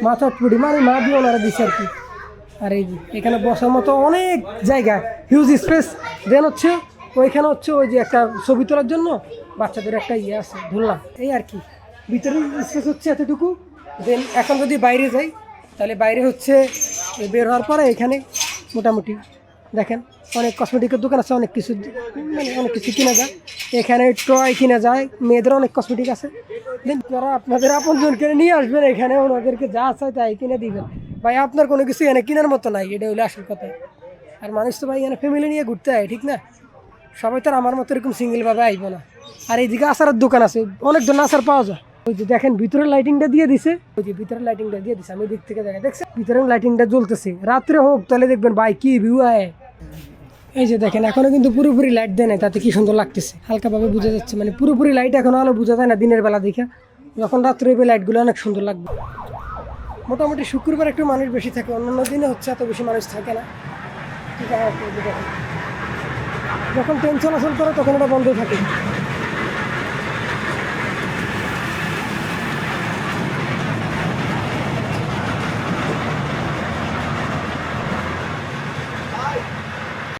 মাথা পুড়ি মানে মা দিয়ে ওনারা দিচ্ছে আর কি। আর এই যে এখানে বসার মতো অনেক জায়গা, হিউজ স্পেস। দেন হচ্ছে ওইখানে হচ্ছে ওই যে একটা ছবি তোলার জন্য বাচ্চাদের একটা ইয়ে আছে, ধরলাম এই আর কি। ভিতরে স্পেস হচ্ছে এতটুকু। দেন এখন যদি বাইরে যাই তাহলে বাইরে হচ্ছে বের হওয়ার পরে এখানে মোটামুটি দেখেন অনেক কসমেটিকের দোকান আছে, অনেক কিছু মানে অনেক কিছু কিনা যায় এখানে, টয় কিনা যায়, মেয়েদের অনেক কসমেটিক আছে। দেন যারা আপনাদের আপনজনকে নিয়ে আসবেন এখানে, ওনাদেরকে যা চায় তাই কিনে দিবেন। ভাই আপনার কোনো কিছু এনে কেনার মতো নাই, এটা হলো আসল কথা। আর মানুষ তো ভাই এখানে ফ্যামিলি নিয়ে ঘুরতে হয়, ঠিক না? সবাই তো আর আমার মতো এরকম সিঙ্গেলভাবে আইব না। আর এইদিকে আচারের দোকান আছে, অনেক ধরনের আচার পাওয়া যায়। ওই যে দেখেন ভিতরের লাইটিংটা দিয়ে দিছে, ওই যে ভিতরের লাইটিংটা দিয়ে দিছে, আমি দিক থেকে দেখা দেখছি ভিতরের লাইটিংটা জ্বলতেছে। রাত্রে হোক তাহলে দেখবেন ভাই কি ভিউ আয়। এই যে দেখেন এখনো কিন্তু পুরোপুরি লাইট দেয় নাই, তাতে কি সুন্দর লাগতেছে, হালকাভাবে বোঝা যাচ্ছে। মানে পুরোপুরি লাইট এখনো আলো বোঝা যায় না দিনের বেলা দেখে, যখন রাত্রে হবে লাইটগুলো অনেক সুন্দর লাগবে। মোটামুটি শুক্রবার একটু মানুষ বেশি থাকে, অন্যান্য দিনে হচ্ছে এত বেশি মানুষ থাকে না। ঠিক আছে, যখন ট্রেন চলাচল করে তখন ওটা বন্ধ থাকে।